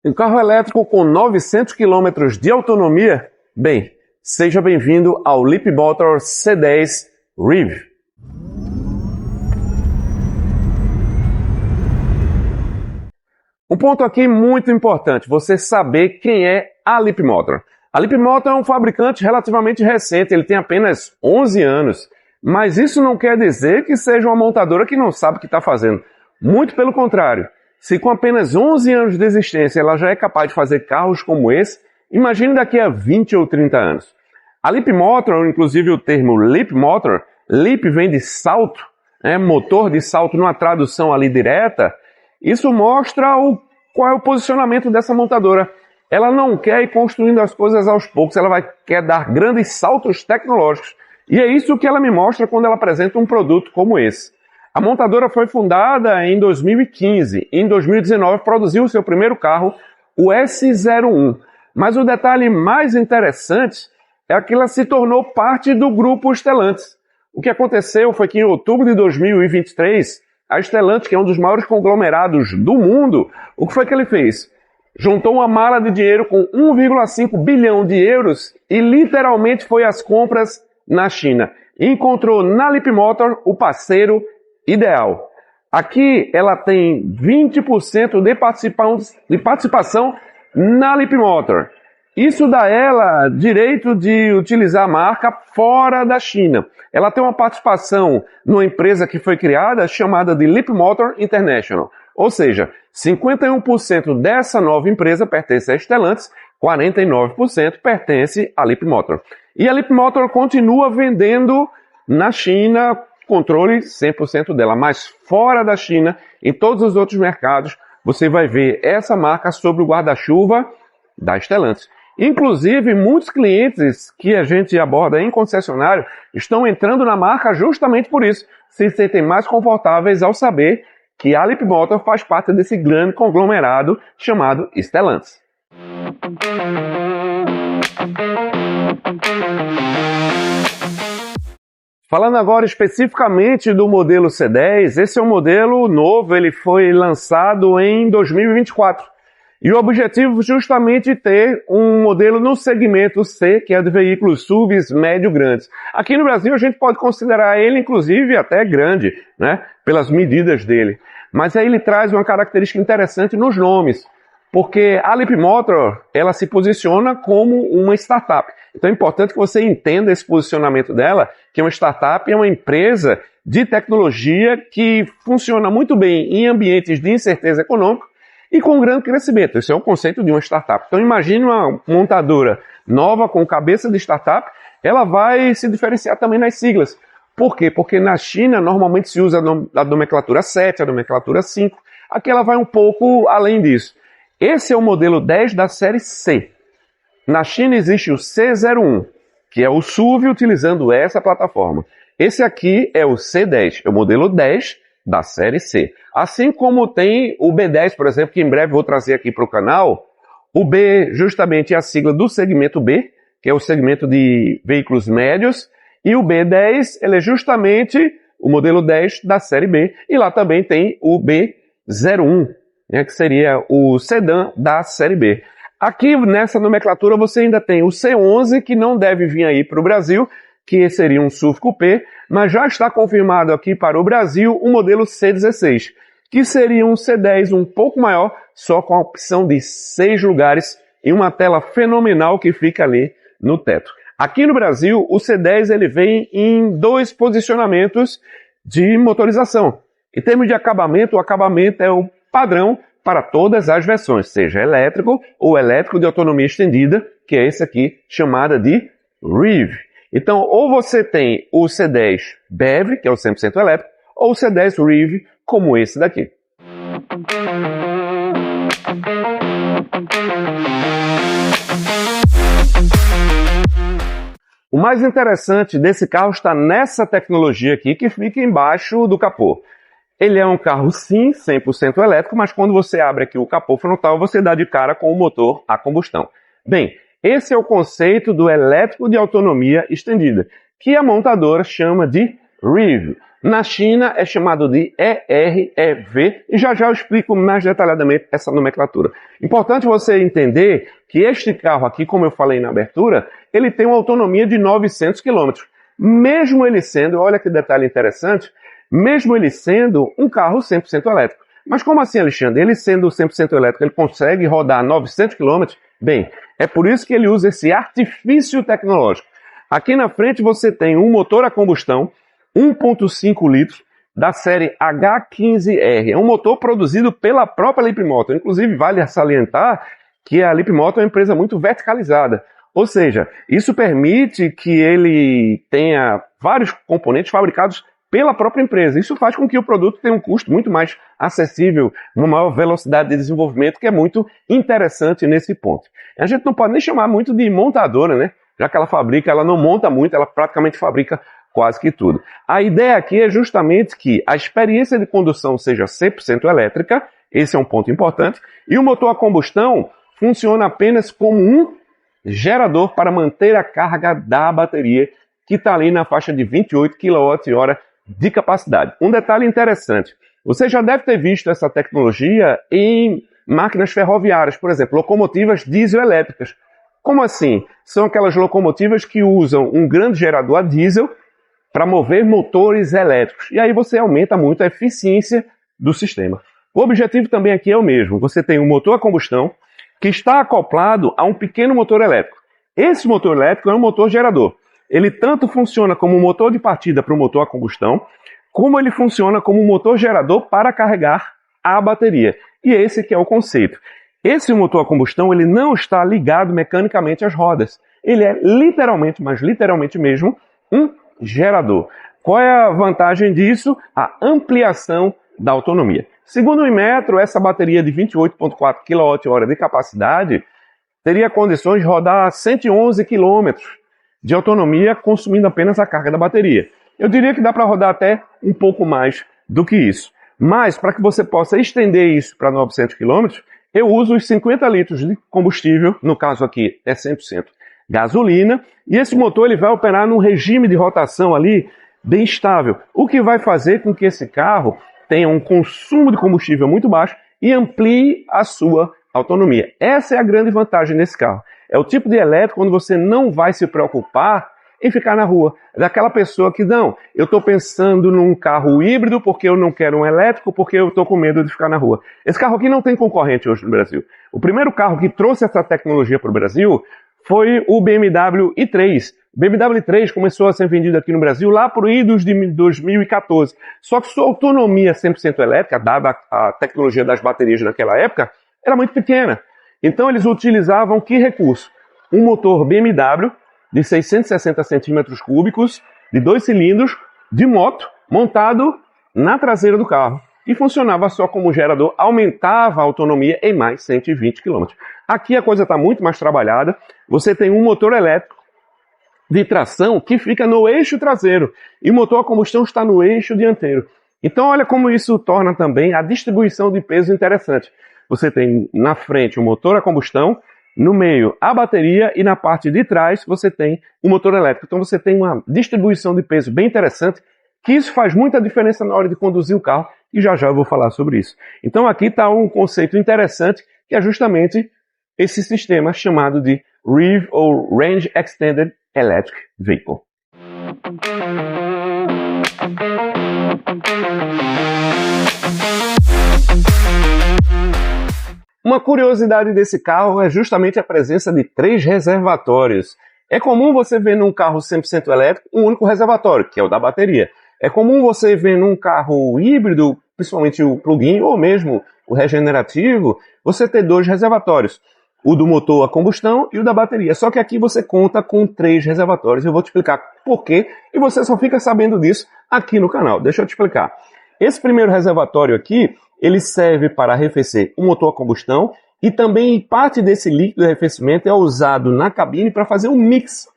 Um carro elétrico com 900 km de autonomia? Bem, seja bem-vindo ao Leapmotor C10 REV. Um ponto aqui muito importante, você saber quem é a Leapmotor. A Leapmotor é um fabricante relativamente recente, ele tem apenas 11 anos. Mas isso não quer dizer que seja uma montadora que não sabe o que está fazendo. Muito pelo contrário. Se com apenas 11 anos de existência ela já é capaz de fazer carros como esse, imagine daqui a 20 ou 30 anos. A Leapmotor, inclusive o termo Leapmotor, Leap vem de salto, motor de salto numa tradução ali direta, isso mostra qual é o posicionamento dessa montadora. Ela não quer ir construindo as coisas aos poucos, ela quer dar grandes saltos tecnológicos. E é isso que ela me mostra quando ela apresenta um produto como esse. A montadora foi fundada em 2015. Em 2019 produziu o seu primeiro carro, o S01. Mas o detalhe mais interessante é que ela se tornou parte do grupo Stellantis. O que aconteceu foi que em outubro de 2023, a Stellantis, que é um dos maiores conglomerados do mundo, o que foi que ele fez? Juntou uma mala de dinheiro com 1,5 bilhão de euros e literalmente foi às compras na China. E encontrou na Leapmotor o parceiro ideal. Aqui ela tem 20% de participação na Leapmotor. Isso dá a ela direito de utilizar a marca fora da China. Ela tem uma participação numa empresa que foi criada chamada de Leapmotor International. Ou seja, 51% dessa nova empresa pertence a Stellantis, 49% pertence à Leapmotor. E a Leapmotor continua vendendo na China, controle 100% dela, mas fora da China, em todos os outros mercados, você vai ver essa marca sob o guarda-chuva da Stellantis. Inclusive, muitos clientes que a gente aborda em concessionário estão entrando na marca justamente por isso. Se sentem mais confortáveis ao saber que a Leapmotor faz parte desse grande conglomerado chamado Stellantis. Falando agora especificamente do modelo C10, esse é um modelo novo, ele foi lançado em 2024. E o objetivo é justamente ter um modelo no segmento C, que é de veículos SUVs médio-grandes. Aqui no Brasil a gente pode considerar ele, inclusive, até grande, pelas medidas dele. Mas aí ele traz uma característica interessante nos nomes, porque a Leapmotor, ela se posiciona como uma startup. Então é importante que você entenda esse posicionamento dela, que uma startup é uma empresa de tecnologia que funciona muito bem em ambientes de incerteza econômica e com grande crescimento. Esse é o conceito de uma startup. Então imagine uma montadora nova com cabeça de startup, ela vai se diferenciar também nas siglas. Por quê? Porque na China normalmente se usa a nomenclatura 7, a nomenclatura 5. Aqui ela vai um pouco além disso. Esse é o modelo 10 da série C. Na China existe o C01, que é o SUV utilizando essa plataforma. Esse aqui é o C10, é o modelo 10 da série C. Assim como tem o B10, por exemplo, que em breve vou trazer aqui para o canal. O B justamente é a sigla do segmento B, que é o segmento de veículos médios. E o B10, ele é justamente o modelo 10 da série B. E lá também tem o B01, que seria o sedã da série B. Aqui nessa nomenclatura você ainda tem o C11, que não deve vir aí para o Brasil, que seria um SUV coupé, mas já está confirmado aqui para o Brasil o modelo C16, que seria um C10 um pouco maior, só com a opção de 6 lugares e uma tela fenomenal que fica ali no teto. Aqui no Brasil, o C10 ele vem em 2 posicionamentos de motorização. Em termos de acabamento, o acabamento é o padrão para todas as versões, seja elétrico ou elétrico de autonomia estendida, que é esse aqui, chamada de REV. Então, ou você tem o C10 BEV, que é o 100% elétrico, ou o C10 REV, como esse daqui. O mais interessante desse carro está nessa tecnologia aqui, que fica embaixo do capô. Ele é um carro, sim, 100% elétrico, mas quando você abre aqui o capô frontal, você dá de cara com o motor a combustão. Bem, esse é o conceito do elétrico de autonomia estendida, que a montadora chama de REV. Na China é chamado de EREV e já eu explico mais detalhadamente essa nomenclatura. Importante você entender que este carro aqui, como eu falei na abertura, ele tem uma autonomia de 900 km. Mesmo ele sendo, olha que detalhe interessante, mesmo ele sendo um carro 100% elétrico. Mas como assim, Alexandre? Ele sendo 100% elétrico, ele consegue rodar 900 km? Bem, é por isso que ele usa esse artifício tecnológico. Aqui na frente você tem um motor a combustão 1.5 litros da série H15R. É um motor produzido pela própria Leapmotor. Inclusive, vale salientar que a Leapmotor é uma empresa muito verticalizada. Ou seja, isso permite que ele tenha vários componentes fabricados pela própria empresa. Isso faz com que o produto tenha um custo muito mais acessível, uma maior velocidade de desenvolvimento, que é muito interessante nesse ponto. A gente não pode nem chamar muito de montadora, né? Já que ela fabrica, ela não monta muito, ela praticamente fabrica quase que tudo. A ideia aqui é justamente que a experiência de condução seja 100% elétrica, esse é um ponto importante, e o motor a combustão funciona apenas como um gerador para manter a carga da bateria, que está ali na faixa de 28 kWh de capacidade. Um detalhe interessante, você já deve ter visto essa tecnologia em máquinas ferroviárias, por exemplo, locomotivas diesel-elétricas. Como assim? São aquelas locomotivas que usam um grande gerador a diesel para mover motores elétricos. E aí você aumenta muito a eficiência do sistema. O objetivo também aqui é o mesmo. Você tem um motor a combustão que está acoplado a um pequeno motor elétrico. Esse motor elétrico é um motor gerador. Ele tanto funciona como um motor de partida para o motor a combustão, como ele funciona como um motor gerador para carregar a bateria. E esse que é o conceito. Esse motor a combustão ele não está ligado mecanicamente às rodas. Ele é literalmente, mas literalmente mesmo, um gerador. Qual é a vantagem disso? A ampliação da autonomia. Segundo o Inmetro, essa bateria de 28,4 kWh de capacidade teria condições de rodar 111 km de autonomia consumindo apenas a carga da bateria. Eu diria que dá para rodar até um pouco mais do que isso. Mas, para que você possa estender isso para 900 km, eu uso os 50 litros de combustível, no caso aqui é 100% gasolina, e esse motor ele vai operar num regime de rotação ali bem estável, o que vai fazer com que esse carro tenha um consumo de combustível muito baixo e amplie a sua autonomia. Essa é a grande vantagem desse carro. É o tipo de elétrico onde você não vai se preocupar em ficar na rua. É daquela pessoa que, não, eu estou pensando num carro híbrido porque eu não quero um elétrico, porque eu estou com medo de ficar na rua. Esse carro aqui não tem concorrente hoje no Brasil. O primeiro carro que trouxe essa tecnologia para o Brasil foi o BMW i3. O BMW i3 começou a ser vendido aqui no Brasil lá por idos de 2014. Só que sua autonomia 100% elétrica, dada a tecnologia das baterias naquela época, era muito pequena. Então eles utilizavam que recurso? Um motor BMW de 660 centímetros cúbicos, de 2 cilindros, de moto, montado na traseira do carro. E funcionava só como gerador, aumentava a autonomia em mais 120 km. Aqui a coisa está muito mais trabalhada. Você tem um motor elétrico de tração que fica no eixo traseiro e o motor a combustão está no eixo dianteiro. Então olha como isso torna também a distribuição de peso interessante. Você tem na frente o motor a combustão, no meio a bateria e na parte de trás você tem o motor elétrico. Então você tem uma distribuição de peso bem interessante, que isso faz muita diferença na hora de conduzir o carro e já eu vou falar sobre isso. Então aqui está um conceito interessante que é justamente esse sistema chamado de REV ou Range Extended Electric Vehicle. Uma curiosidade desse carro é justamente a presença de 3 reservatórios. É comum você ver num carro 100% elétrico um único reservatório, que é o da bateria. É comum você ver num carro híbrido, principalmente o plug-in ou mesmo o regenerativo, você ter 2 reservatórios. O do motor a combustão e o da bateria. Só que aqui você conta com 3 reservatórios. Eu vou te explicar por quê e você só fica sabendo disso aqui no canal. Deixa eu te explicar. Esse primeiro reservatório aqui, ele serve para arrefecer o motor a combustão e também parte desse líquido de arrefecimento é usado na cabine para fazer um mix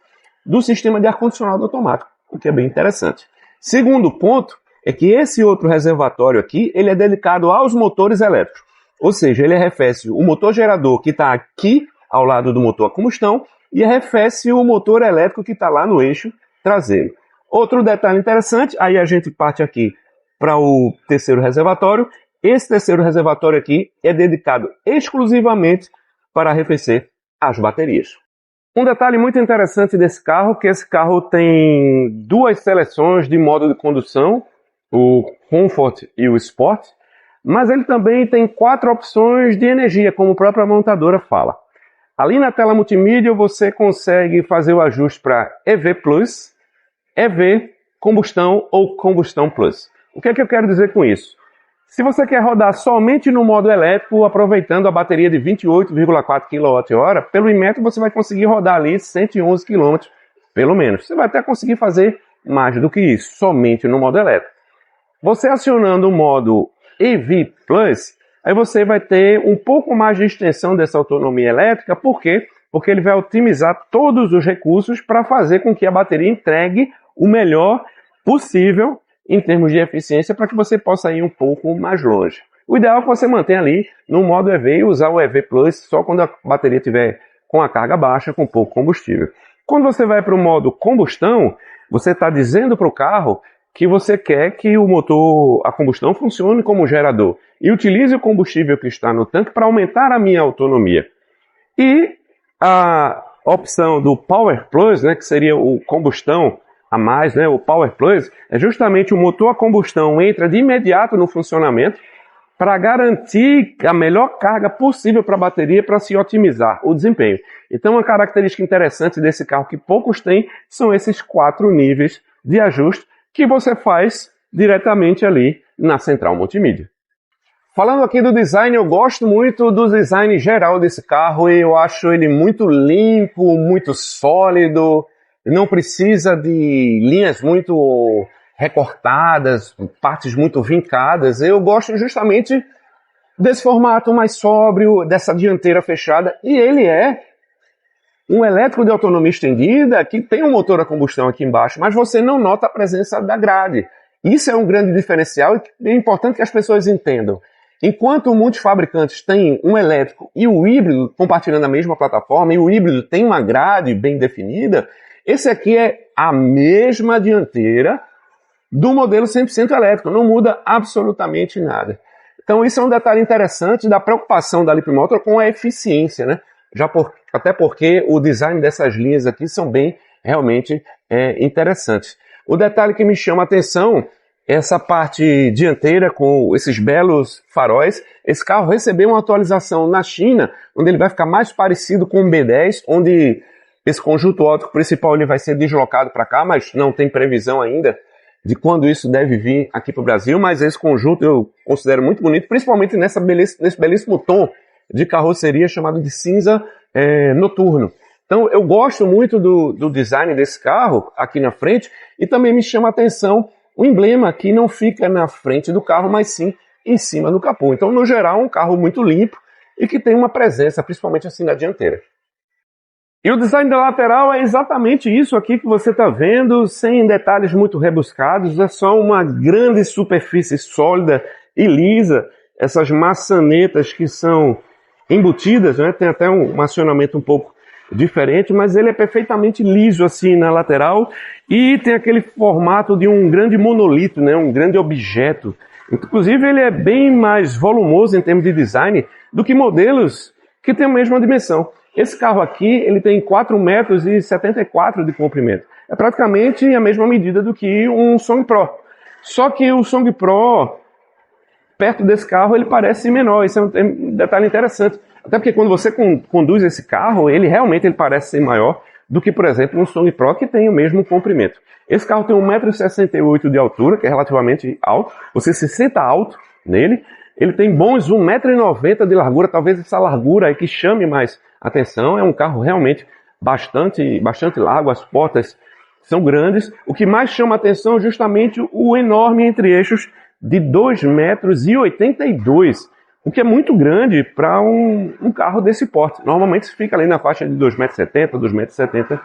do sistema de ar-condicionado automático, o que é bem interessante. Segundo ponto é que esse outro reservatório aqui, ele é dedicado aos motores elétricos. Ou seja, ele arrefece o motor gerador que está aqui ao lado do motor a combustão e arrefece o motor elétrico que está lá no eixo traseiro. Outro detalhe interessante, aí a gente parte aqui para o terceiro reservatório. Esse terceiro reservatório aqui é dedicado exclusivamente para arrefecer as baterias. Um detalhe muito interessante desse carro, que esse carro tem duas seleções de modo de condução, o Comfort e o Sport, mas ele também tem 4 opções de energia, como a própria montadora fala. Ali na tela multimídia você consegue fazer o ajuste para EV Plus, EV, Combustão ou Combustão Plus. O que é que eu quero dizer com isso? Se você quer rodar somente no modo elétrico, aproveitando a bateria de 28,4 kWh, pelo Inmetro você vai conseguir rodar ali 111 km, pelo menos. Você vai até conseguir fazer mais do que isso, somente no modo elétrico. Você acionando o modo EV Plus, aí você vai ter um pouco mais de extensão dessa autonomia elétrica. Por quê? Porque ele vai otimizar todos os recursos para fazer com que a bateria entregue o melhor possível em termos de eficiência, para que você possa ir um pouco mais longe. O ideal é que você mantenha ali no modo EV e usar o EV Plus só quando a bateria estiver com a carga baixa, com pouco combustível. Quando você vai para o modo combustão, você está dizendo para o carro que você quer que o motor a combustão funcione como gerador e utilize o combustível que está no tanque para aumentar a minha autonomia. E a opção do Power Plus, né, que seria o combustão a mais, né, o Power Plus, é justamente o motor a combustão entra de imediato no funcionamento para garantir a melhor carga possível para a bateria para se otimizar o desempenho. Então, uma característica interessante desse carro que poucos têm são esses 4 níveis de ajuste que você faz diretamente ali na central multimídia. Falando aqui do design, eu gosto muito do design geral desse carro e eu acho ele muito limpo, muito sólido. Não precisa de linhas muito recortadas, partes muito vincadas. Eu gosto justamente desse formato mais sóbrio, dessa dianteira fechada. E ele é um elétrico de autonomia estendida que tem um motor a combustão aqui embaixo, mas você não nota a presença da grade. Isso é um grande diferencial e é importante que as pessoas entendam. Enquanto muitos fabricantes têm um elétrico e o híbrido compartilhando a mesma plataforma, e o híbrido tem uma grade bem definida, esse aqui é a mesma dianteira do modelo 100% elétrico, não muda absolutamente nada. Então isso é um detalhe interessante da preocupação da Leapmotor com a eficiência, né? Até porque o design dessas linhas aqui são bem realmente interessantes. O detalhe que me chama a atenção é essa parte dianteira com esses belos faróis. Esse carro recebeu uma atualização na China, onde ele vai ficar mais parecido com o B10, onde esse conjunto óptico principal ele vai ser deslocado para cá, mas não tem previsão ainda de quando isso deve vir aqui para o Brasil. Mas esse conjunto eu considero muito bonito, principalmente nesse belíssimo tom de carroceria chamado de cinza noturno. Então eu gosto muito do design desse carro aqui na frente, e também me chama a atenção o emblema que não fica na frente do carro, mas sim em cima do capô. Então, no geral, é um carro muito limpo e que tem uma presença, principalmente assim na dianteira. E o design da lateral é exatamente isso aqui que você está vendo, sem detalhes muito rebuscados, é só uma grande superfície sólida e lisa, essas maçanetas que são embutidas, né? Tem até um acionamento um pouco diferente, mas ele é perfeitamente liso assim na lateral e tem aquele formato de um grande monolito, né? Um grande objeto. Inclusive ele é bem mais volumoso em termos de design do que modelos que têm a mesma dimensão. Esse carro aqui, ele tem 4,74 m de comprimento. É praticamente a mesma medida do que um Song Pro. Só que o Song Pro, perto desse carro, ele parece menor. Isso é um detalhe interessante. Até porque quando você conduz esse carro, ele realmente parece ser maior do que, por exemplo, um Song Pro que tem o mesmo comprimento. Esse carro tem 1,68 m de altura, que é relativamente alto. Você se senta alto nele. Ele tem bons 1,90 m de largura, talvez essa largura aí que chame mais atenção. É um carro realmente bastante largo, as portas são grandes. O que mais chama atenção é justamente o enorme entre-eixos de 2,82 m, o que é muito grande para um carro desse porte. Normalmente se fica ali na faixa de 2,70 m, 2,75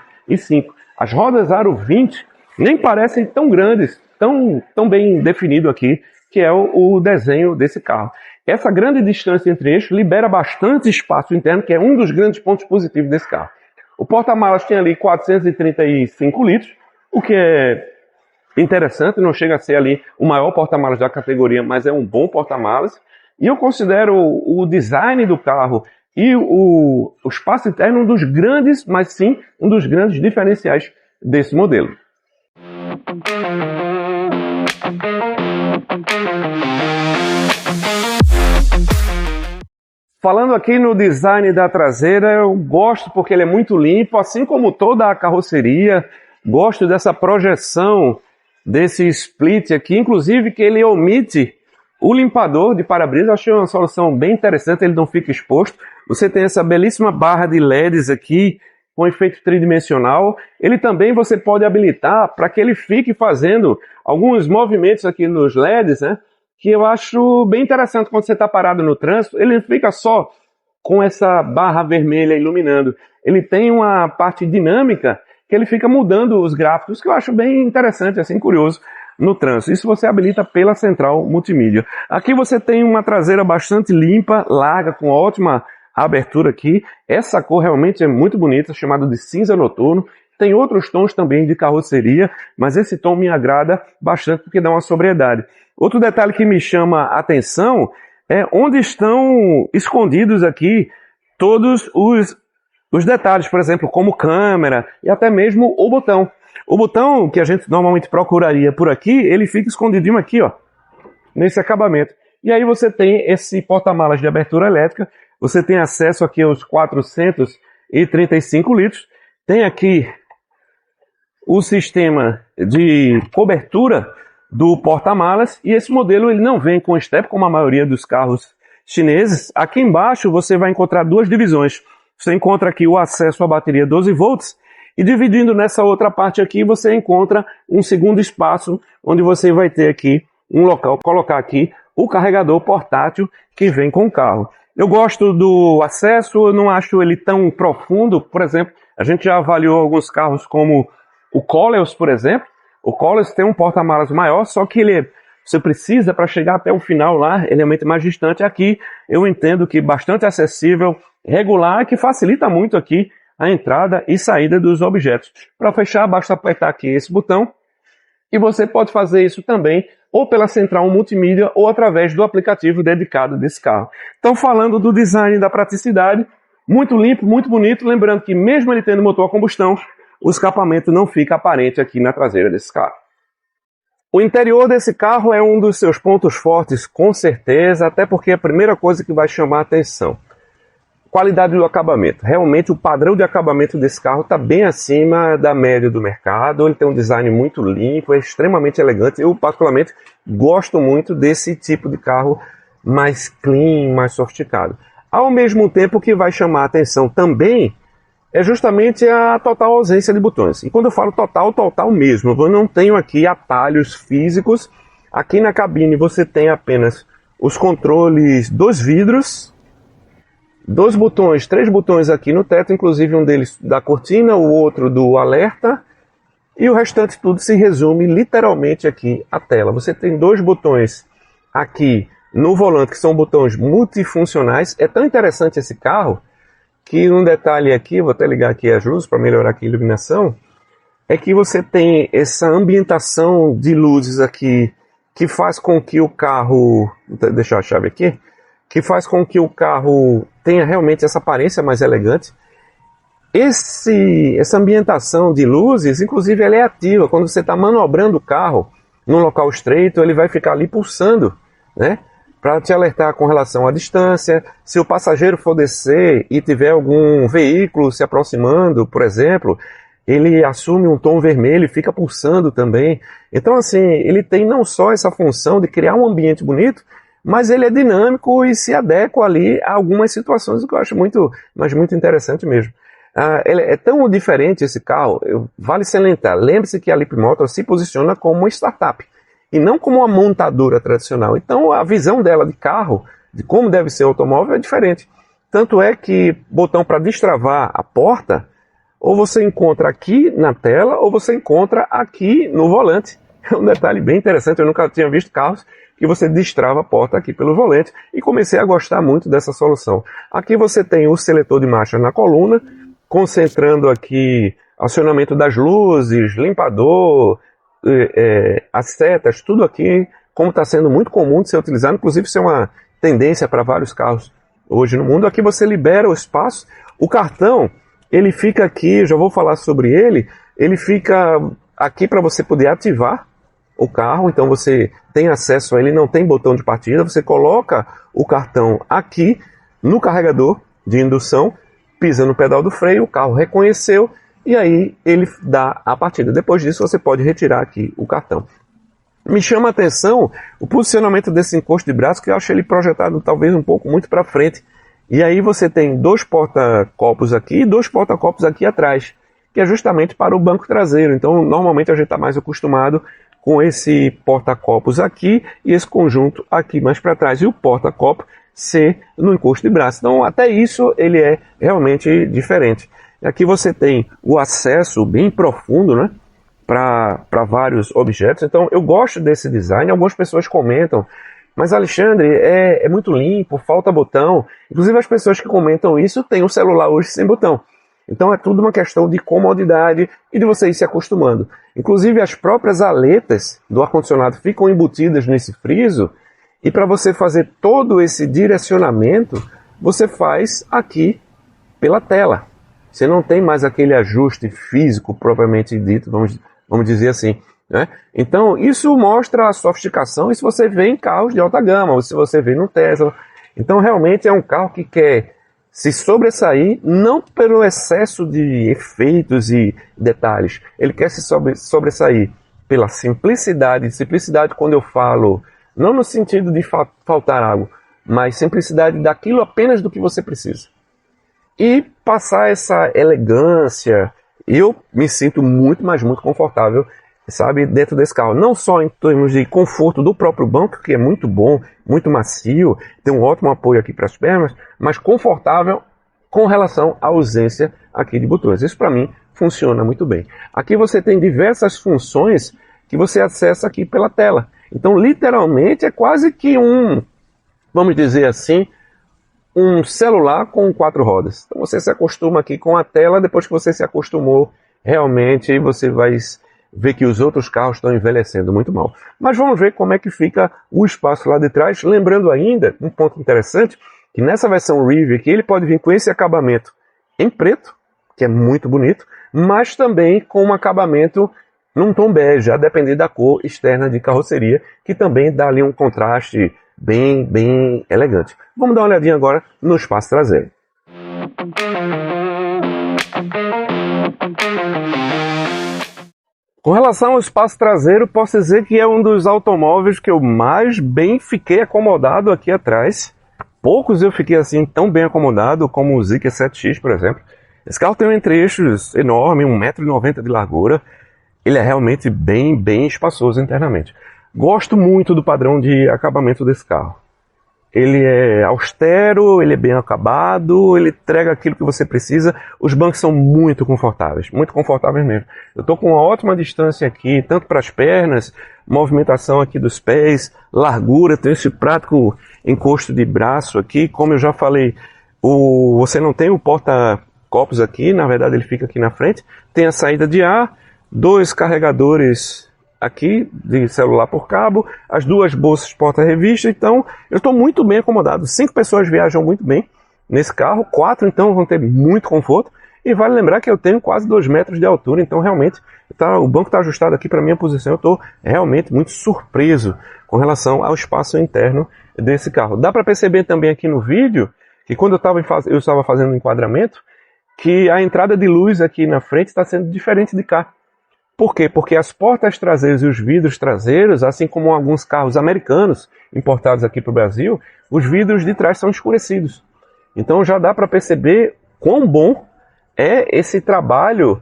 m. As rodas aro 20 nem parecem tão grandes, tão bem definido aqui, que é o desenho desse carro. Essa grande distância entre eixos libera bastante espaço interno, que é um dos grandes pontos positivos desse carro. O porta-malas tem ali 435 litros, o que é interessante, não chega a ser ali o maior porta-malas da categoria, mas é um bom porta-malas. E eu considero o design do carro e o espaço interno um dos grandes, mas sim, um dos grandes diferenciais desse modelo. Falando aqui no design da traseira, eu gosto porque ele é muito limpo, assim como toda a carroceria. Gosto dessa projeção desse split aqui, inclusive que ele omite o limpador de para-brisa. Achei uma solução bem interessante, ele não fica exposto. Você tem essa belíssima barra de LEDs aqui, com efeito tridimensional. Ele também você pode habilitar para que ele fique fazendo alguns movimentos aqui nos LEDs, né? Que eu acho bem interessante quando você está parado no trânsito. Ele não fica só com essa barra vermelha iluminando. Ele tem uma parte dinâmica que ele fica mudando os gráficos, que eu acho bem interessante, assim, curioso no trânsito. Isso você habilita pela central multimídia. Aqui você tem uma traseira bastante limpa, larga, com ótima abertura aqui. Essa cor realmente é muito bonita, chamada de cinza noturno. Tem outros tons também de carroceria, mas esse tom me agrada bastante porque dá uma sobriedade. Outro detalhe que me chama a atenção é onde estão escondidos aqui todos os detalhes, por exemplo, como câmera e até mesmo o botão. O botão que a gente normalmente procuraria por aqui, ele fica escondidinho aqui, ó, nesse acabamento. E aí você tem esse porta-malas de abertura elétrica, você tem acesso aqui aos 435 litros, tem aqui o sistema de cobertura do porta-malas, e esse modelo ele não vem com step, como a maioria dos carros chineses. Aqui embaixo você vai encontrar duas divisões. Você encontra aqui o acesso à bateria 12 volts, e dividindo nessa outra parte aqui, você encontra um segundo espaço, onde você vai ter aqui um local, colocar aqui o carregador portátil que vem com o carro. Eu gosto do acesso, eu não acho ele tão profundo. Por exemplo, a gente já avaliou alguns carros como o Koleos, por exemplo. O Koleos tem um porta-malas maior, só que você precisa, para chegar até o final lá, ele é muito mais distante. Aqui eu entendo que bastante acessível, regular, que facilita muito aqui a entrada e saída dos objetos. Para fechar, basta apertar aqui esse botão, e você pode fazer isso também ou pela central multimídia ou através do aplicativo dedicado desse carro. Então, falando do design e da praticidade, muito limpo, muito bonito, lembrando que mesmo ele tendo motor a combustão, o escapamento não fica aparente aqui na traseira desse carro. O interior desse carro é um dos seus pontos fortes, com certeza, até porque é a primeira coisa que vai chamar a atenção. Qualidade do acabamento. Realmente o padrão de acabamento desse carro está bem acima da média do mercado. Ele tem um design muito limpo, é extremamente elegante. Eu particularmente gosto muito desse tipo de carro mais clean, mais sofisticado. Ao mesmo tempo que vai chamar a atenção também é justamente a total ausência de botões. E quando eu falo total, total mesmo. Eu não tenho aqui atalhos físicos. Aqui na cabine você tem apenas os controles dos vidros, dois botões, três botões aqui no teto, inclusive um deles da cortina, o outro do alerta, e o restante tudo se resume literalmente aqui à tela. Você tem dois botões aqui no volante, que são botões multifuncionais. É tão interessante esse carro, que um detalhe aqui, vou até ligar aqui as luzes para melhorar aqui a iluminação, é que você tem essa ambientação de luzes aqui, que faz com que o carro, deixa eu a chave aqui, que faz com que o carro tenha realmente essa aparência mais elegante. Essa ambientação de luzes, inclusive, ela é ativa. Quando você está manobrando o carro num local estreito, ele vai ficar ali pulsando, né? Para te alertar com relação à distância. Se o passageiro for descer e tiver algum veículo se aproximando, por exemplo, ele assume um tom vermelho e fica pulsando também. Então, assim, ele tem não só essa função de criar um ambiente bonito, mas ele é dinâmico e se adequa ali a algumas situações, o que eu acho muito interessante mesmo. Ele é tão diferente esse carro, vale salientar. Lembre-se que a Leapmotor se posiciona como uma startup e não como uma montadora tradicional. Então a visão dela de carro, de como deve ser o automóvel, é diferente. Tanto é que botão para destravar a porta, ou você encontra aqui na tela, ou você encontra aqui no volante. É um detalhe bem interessante, eu nunca tinha visto carros que você destrava a porta aqui pelo volante, e comecei a gostar muito dessa solução. Aqui você tem o seletor de marcha na coluna, concentrando aqui acionamento das luzes, limpador, as setas, tudo aqui, como está sendo muito comum de ser utilizado, inclusive isso é uma tendência para vários carros hoje no mundo. Aqui você libera o espaço, o cartão, ele fica aqui, já vou falar sobre ele fica aqui para você poder ativar o carro, então você tem acesso a ele, não tem botão de partida, você coloca o cartão aqui no carregador de indução, pisa no pedal do freio, o carro reconheceu e aí ele dá a partida. Depois disso você pode retirar aqui o cartão. Me chama a atenção o posicionamento desse encosto de braço, que eu acho ele projetado talvez um pouco muito para frente. E aí você tem 2 porta-copos aqui e 2 porta-copos aqui atrás, que é justamente para o banco traseiro. Então normalmente a gente está mais acostumado com esse porta-copos aqui e esse conjunto aqui mais para trás. E o porta-copo ser no encosto de braço. Então até isso ele é realmente diferente. Aqui você tem o acesso bem profundo, né, para vários objetos. Então eu gosto desse design. Algumas pessoas comentam, mas Alexandre, é muito limpo, falta botão. Inclusive as pessoas que comentam isso têm um celular hoje sem botão. Então é tudo uma questão de comodidade e de você ir se acostumando. Inclusive as próprias aletas do ar-condicionado ficam embutidas nesse friso, e para você fazer todo esse direcionamento, você faz aqui pela tela. Você não tem mais aquele ajuste físico propriamente dito, vamos dizer assim, né? Então isso mostra a sofisticação, e se você vê em carros de alta gama, ou se você vê no Tesla. Então realmente é um carro que quer se sobressair, não pelo excesso de efeitos e detalhes. Ele quer se sobressair pela simplicidade. Simplicidade quando eu falo, não no sentido de faltar algo, mas simplicidade daquilo apenas do que você precisa. E passar essa elegância, eu me sinto muito confortável, sabe, dentro desse carro. Não só em termos de conforto do próprio banco, que é muito bom, muito macio, tem um ótimo apoio aqui para as pernas, mas confortável com relação à ausência aqui de botões. Isso para mim funciona muito bem. Aqui você tem diversas funções que você acessa aqui pela tela. Então literalmente é quase que vamos dizer assim, um celular com 4 rodas. Então você se acostuma aqui com a tela, depois que você se acostumou, realmente você vai ver que os outros carros estão envelhecendo muito mal. Mas vamos ver como é que fica o espaço lá de trás. Lembrando ainda, um ponto interessante, que nessa versão Rivian aqui, ele pode vir com esse acabamento em preto, que é muito bonito, mas também com um acabamento num tom bege, a depender da cor externa de carroceria, que também dá ali um contraste bem elegante. Vamos dar uma olhadinha agora no espaço traseiro. Com relação ao espaço traseiro, posso dizer que é um dos automóveis que eu mais bem fiquei acomodado aqui atrás. Poucos eu fiquei assim tão bem acomodado como o Zeekr 7X, por exemplo. Esse carro tem um entre-eixos enorme, 1,90 m de largura. Ele é realmente bem espaçoso internamente. Gosto muito do padrão de acabamento desse carro. Ele é austero, ele é bem acabado, ele entrega aquilo que você precisa. Os bancos são muito confortáveis mesmo. Eu estou com uma ótima distância aqui, tanto para as pernas, movimentação aqui dos pés, largura, tem esse prático encosto de braço aqui. Como eu já falei, você não tem o porta-copos aqui, na verdade ele fica aqui na frente. Tem a saída de ar, 2 carregadores aqui de celular por cabo, as 2 bolsas porta-revista. Então eu estou muito bem acomodado. 5 pessoas viajam muito bem nesse carro, 4 então vão ter muito conforto, e vale lembrar que eu tenho quase 2 metros de altura, então realmente o banco está ajustado aqui para a minha posição. Eu estou realmente muito surpreso com relação ao espaço interno desse carro. Dá para perceber também aqui no vídeo que quando eu estava fazendo o enquadramento, que a entrada de luz aqui na frente está sendo diferente de cá. Por quê? Porque as portas traseiras e os vidros traseiros, assim como alguns carros americanos importados aqui para o Brasil, os vidros de trás são escurecidos. Então já dá para perceber quão bom é esse trabalho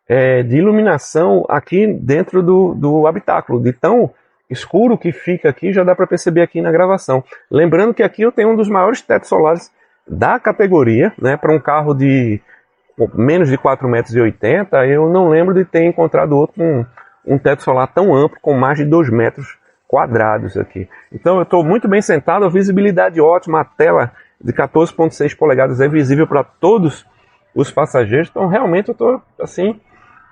de iluminação aqui dentro do habitáculo. De tão escuro que fica aqui, já dá para perceber aqui na gravação. Lembrando que aqui eu tenho um dos maiores tetos solares da categoria, né, para um carro de menos de 4,80 m, eu não lembro de ter encontrado outro com um teto solar tão amplo, com mais de 2 metros quadrados aqui. Então eu estou muito bem sentado, a visibilidade ótima, a tela de 14,6 polegadas é visível para todos os passageiros. Então realmente eu estou assim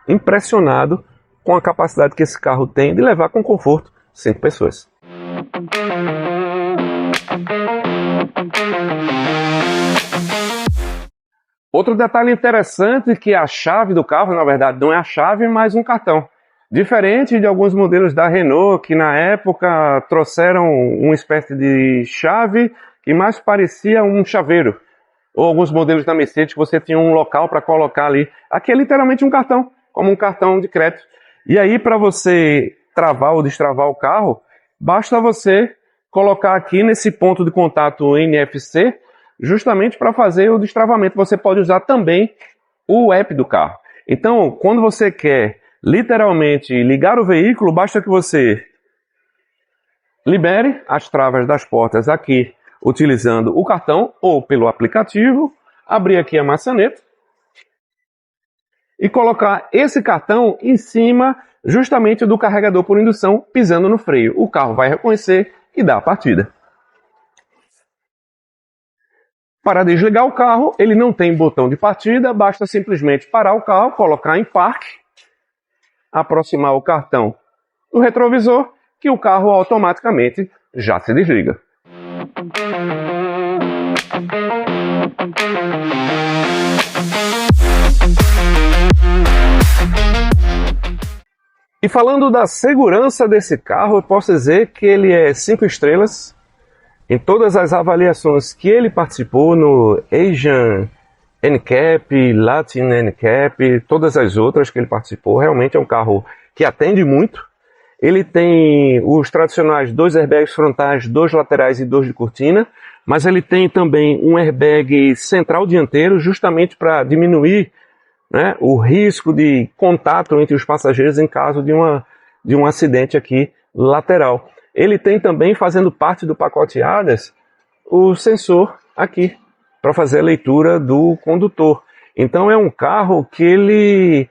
impressionado com a capacidade que esse carro tem de levar com conforto 5 pessoas. Outro detalhe interessante é que a chave do carro, na verdade, não é a chave, mas um cartão. Diferente de alguns modelos da Renault, que na época trouxeram uma espécie de chave que mais parecia um chaveiro. Ou alguns modelos da Mercedes que você tinha um local para colocar ali. Aqui é literalmente um cartão, como um cartão de crédito. E aí, para você travar ou destravar o carro, basta você colocar aqui nesse ponto de contato NFC, justamente para fazer o destravamento. Você pode usar também o app do carro. Então, quando você quer literalmente ligar o veículo, basta que você libere as travas das portas aqui, utilizando o cartão ou pelo aplicativo, abrir aqui a maçaneta e colocar esse cartão em cima justamente do carregador por indução, pisando no freio. O carro vai reconhecer e dar a partida. Para desligar o carro, ele não tem botão de partida, basta simplesmente parar o carro, colocar em parque, aproximar o cartão do retrovisor, que o carro automaticamente já se desliga. E falando da segurança desse carro, eu posso dizer que ele é 5 estrelas. Em todas as avaliações que ele participou no Asian NCAP, Latin NCAP, todas as outras que ele participou, realmente é um carro que atende muito. Ele tem os tradicionais 2 airbags frontais, 2 laterais e 2 de cortina, mas ele tem também um airbag central dianteiro, justamente para diminuir, né, o risco de contato entre os passageiros em caso de um acidente aqui lateral. Ele tem também, fazendo parte do pacote ADAS, o sensor aqui, para fazer a leitura do condutor. Então é um carro que ele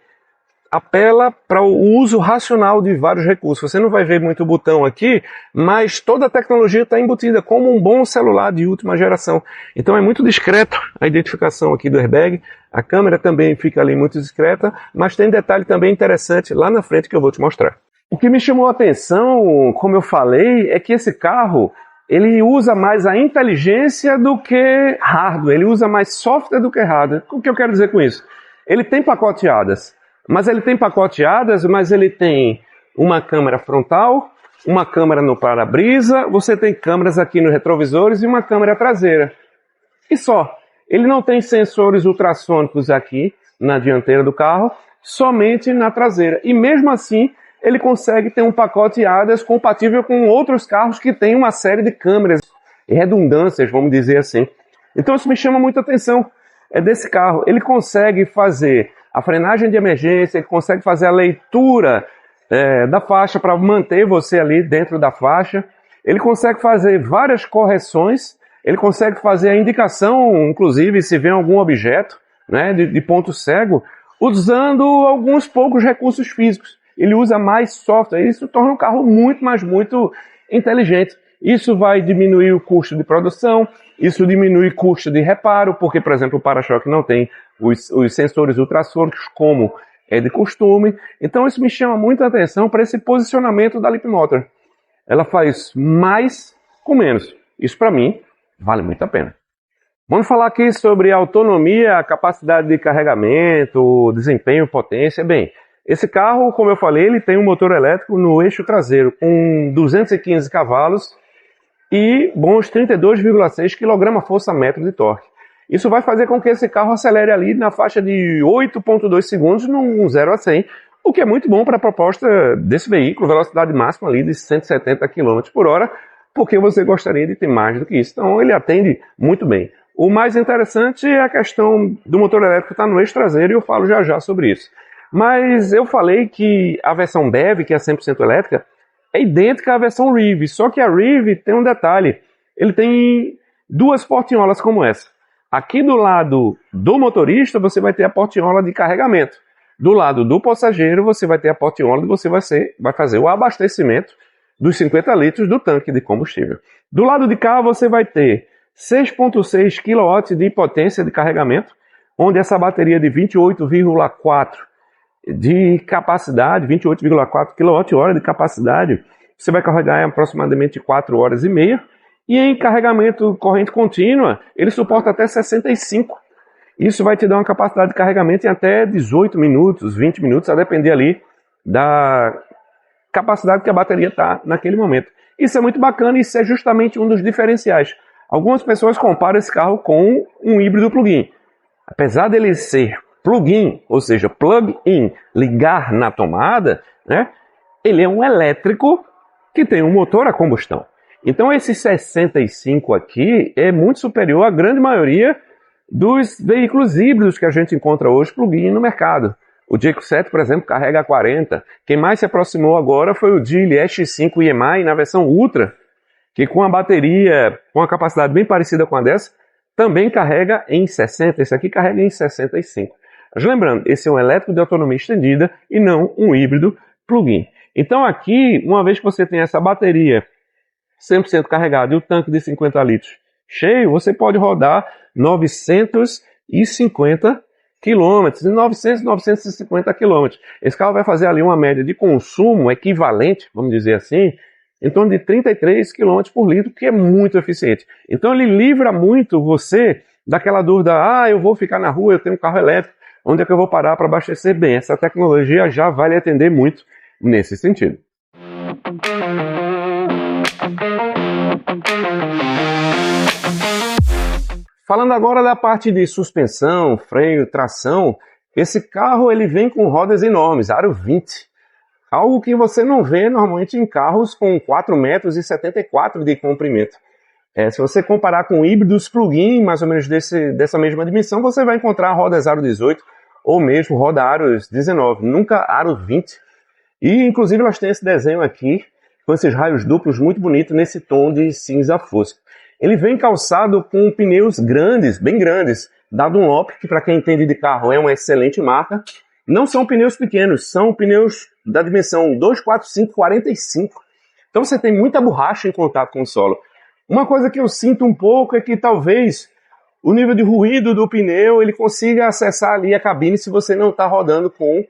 apela para o uso racional de vários recursos. Você não vai ver muito botão aqui, mas toda a tecnologia está embutida como um bom celular de última geração. Então é muito discreto a identificação aqui do airbag. A câmera também fica ali muito discreta, mas tem detalhe também interessante lá na frente que eu vou te mostrar. O que me chamou a atenção, como eu falei, é que esse carro ele usa mais a inteligência do que hardware. Ele usa mais software do que hardware. O que eu quero dizer com isso? Ele tem pacote ADAS. Mas ele tem uma câmera frontal, uma câmera no para-brisa, você tem câmeras aqui nos retrovisores e uma câmera traseira. E só. Ele não tem sensores ultrassônicos aqui na dianteira do carro, somente na traseira. E mesmo assim, ele consegue ter um pacote ADAS compatível com outros carros que têm uma série de câmeras e redundâncias, vamos dizer assim. Então isso me chama muita atenção. É desse carro. Ele consegue fazer a frenagem de emergência, ele consegue fazer a leitura da faixa para manter você ali dentro da faixa. Ele consegue fazer várias correções, ele consegue fazer a indicação, inclusive se vê algum objeto, né, de ponto cego, usando alguns poucos recursos físicos. Ele usa mais software, isso torna o carro muito inteligente. Isso vai diminuir o custo de produção, isso diminui o custo de reparo, porque, por exemplo, o para-choque não tem os sensores ultrassônicos, como é de costume. Então isso me chama muita atenção para esse posicionamento da Leapmotor. Ela faz mais com menos. Isso, para mim, vale muito a pena. Vamos falar aqui sobre autonomia, capacidade de carregamento, desempenho, potência. Bem, esse carro, como eu falei, ele tem um motor elétrico no eixo traseiro com 215 cavalos e bons 32,6 kgfm de torque. Isso vai fazer com que esse carro acelere ali na faixa de 8,2 segundos num 0 a 100, o que é muito bom para a proposta desse veículo, velocidade máxima ali de 170 km por hora, porque você gostaria de ter mais do que isso. Então ele atende muito bem. O mais interessante é a questão do motor elétrico estar no eixo traseiro e eu falo já sobre isso. Mas eu falei que a versão BEV, que é 100% elétrica, é idêntica à versão REEV, só que a REEV tem um detalhe, ele tem 2 portinholas como essa. Aqui do lado do motorista você vai ter a portinhola de carregamento. Do lado do passageiro você vai ter a portinhola e você vai fazer o abastecimento dos 50 litros do tanque de combustível. Do lado de cá você vai ter 6,6 kW de potência de carregamento, onde essa bateria de 28,4 de capacidade, 28,4 kWh de capacidade. Você vai carregar em aproximadamente 4 horas e meia. E em carregamento corrente contínua, ele suporta até 65. Isso vai te dar uma capacidade de carregamento em até 18 minutos, 20 minutos, a depender ali da capacidade que a bateria está naquele momento. Isso é muito bacana e isso é justamente um dos diferenciais. Algumas pessoas comparam esse carro com um híbrido plug-in. Apesar dele ser plug-in, ou seja, plug-in, ligar na tomada, né, ele é um elétrico que tem um motor a combustão. Então esse 65 aqui é muito superior à grande maioria dos veículos híbridos que a gente encontra hoje plug-in no mercado. O Jekyll 7, por exemplo, carrega a 40. Quem mais se aproximou agora foi o Geely X5 EMI na versão Ultra, que com a bateria, com a capacidade bem parecida com a dessa, também carrega em 60. Esse aqui carrega em 65. Mas lembrando, esse é um elétrico de autonomia estendida e não um híbrido plug-in. Então aqui, uma vez que você tem essa bateria 100% carregada e o tanque de 50 litros cheio, você pode rodar 950 quilômetros, 950 quilômetros. Esse carro vai fazer ali uma média de consumo equivalente, vamos dizer assim, em torno de 33 km por litro, que é muito eficiente. Então ele livra muito você daquela dúvida, eu vou ficar na rua, eu tenho um carro elétrico, onde é que eu vou parar para abastecer? Bem, essa tecnologia já vai lhe atender muito nesse sentido. Falando agora da parte de suspensão, freio, tração, esse carro ele vem com rodas enormes, aro 20. Algo que você não vê normalmente em carros com 4,74 metros de comprimento. Se você comparar com híbridos plug-in, mais ou menos dessa mesma dimensão, você vai encontrar rodas aro 18 ou mesmo roda aros 19, nunca aro 20. E inclusive elas têm esse desenho aqui, com esses raios duplos muito bonitos nesse tom de cinza fosco. Ele vem calçado com pneus grandes, bem grandes, da Dunlop, que para quem entende de carro é uma excelente marca. Não são pneus pequenos, são pneus da dimensão 245/45. Então você tem muita borracha em contato com o solo. Uma coisa que eu sinto um pouco é que talvez o nível de ruído do pneu ele consiga acessar ali a cabine se você não está rodando com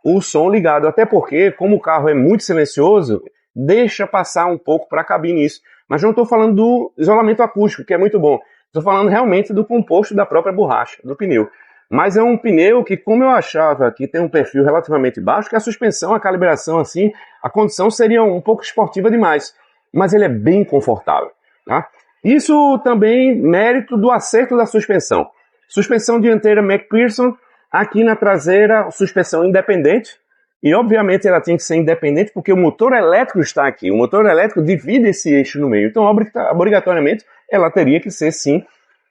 o som ligado. Até porque, como o carro é muito silencioso, deixa passar um pouco para a cabine isso. Mas não estou falando do isolamento acústico, que é muito bom. Estou falando realmente do composto da própria borracha, do pneu. Mas é um pneu que, como eu achava que tem um perfil relativamente baixo, que a suspensão, a calibração, assim, a condição seria um pouco esportiva demais. Mas ele é bem confortável. Tá? Isso também mérito do acerto da suspensão. Suspensão dianteira McPherson, aqui na traseira, suspensão independente. E obviamente ela tinha que ser independente porque o motor elétrico está aqui. O motor elétrico divide esse eixo no meio. Então, obrigatoriamente, ela teria que ser, sim,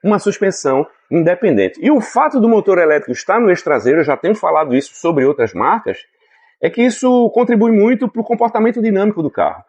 uma suspensão independente. E o fato do motor elétrico estar no eixo traseiro, eu já tenho falado isso sobre outras marcas, é que isso contribui muito para o comportamento dinâmico do carro.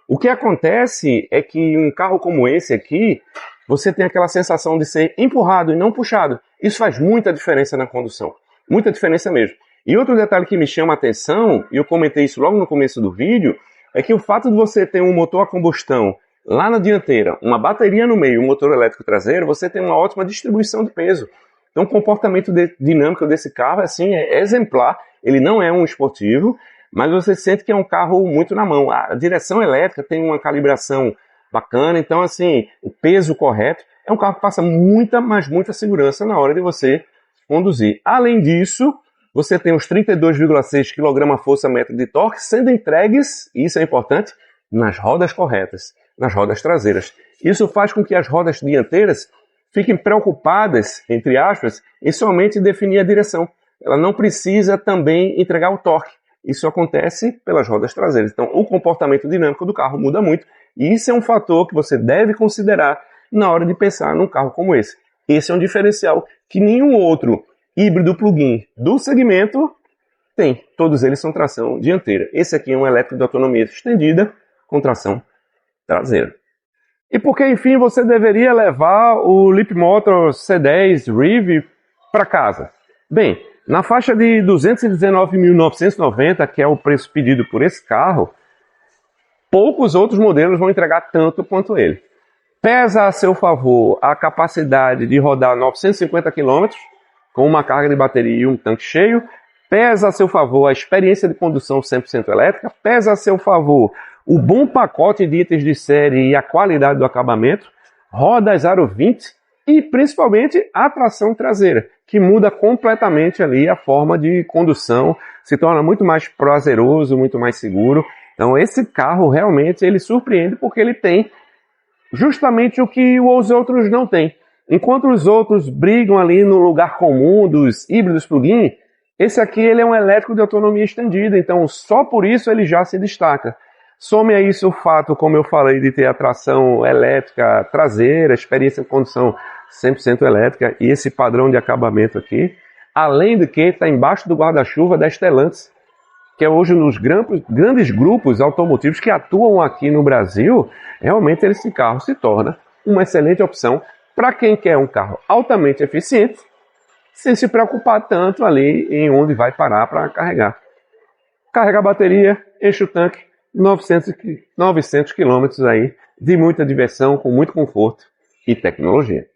O que acontece é que um carro como esse aqui, você tem aquela sensação de ser empurrado e não puxado. Isso faz muita diferença na condução. Muita diferença mesmo. E outro detalhe que me chama a atenção, e eu comentei isso logo no começo do vídeo, é que o fato de você ter um motor a combustão lá na dianteira, uma bateria no meio e um motor elétrico traseiro, você tem uma ótima distribuição de peso. Então o comportamento dinâmico desse carro assim, é exemplar. Ele não é um esportivo, mas você sente que é um carro muito na mão. A direção elétrica tem uma calibração bacana, então assim, o peso correto. É um carro que passa muita, mas muita segurança na hora de você conduzir. Além disso, você tem os 32,6 kgfm de torque sendo entregues, e isso é importante, nas rodas corretas, nas rodas traseiras. Isso faz com que as rodas dianteiras fiquem preocupadas, entre aspas, em somente definir a direção. Ela não precisa também entregar o torque. Isso acontece pelas rodas traseiras. Então, o comportamento dinâmico do carro muda muito, e isso é um fator que você deve considerar na hora de pensar num carro como esse. Esse é um diferencial que nenhum outro híbrido plug-in do segmento tem. Todos eles são tração dianteira. Esse aqui é um elétrico de autonomia estendida com tração traseira. E por que, enfim, você deveria levar o Leapmotor C10 Rev para casa? Bem, na faixa de 219.990, que é o preço pedido por esse carro, poucos outros modelos vão entregar tanto quanto ele. Pesa a seu favor a capacidade de rodar 950 km, com uma carga de bateria e um tanque cheio, pesa a seu favor a experiência de condução 100% elétrica, pesa a seu favor o bom pacote de itens de série e a qualidade do acabamento, rodas aro 20 e principalmente a tração traseira, que muda completamente ali a forma de condução, se torna muito mais prazeroso, muito mais seguro. Então esse carro realmente ele surpreende porque ele tem justamente o que os outros não têm. Enquanto os outros brigam ali no lugar comum dos híbridos plug-in, esse aqui ele é um elétrico de autonomia estendida, então só por isso ele já se destaca. Some a isso o fato, como eu falei, de ter a tração elétrica traseira, experiência de condução 100% elétrica e esse padrão de acabamento aqui, além de que está embaixo do guarda-chuva da Stellantis, que é hoje nos grandes grupos automotivos que atuam aqui no Brasil, realmente esse carro se torna uma excelente opção para quem quer um carro altamente eficiente, sem se preocupar tanto ali em onde vai parar para carregar. Carrega a bateria, enche o tanque, 900 quilômetros aí de muita diversão, com muito conforto e tecnologia.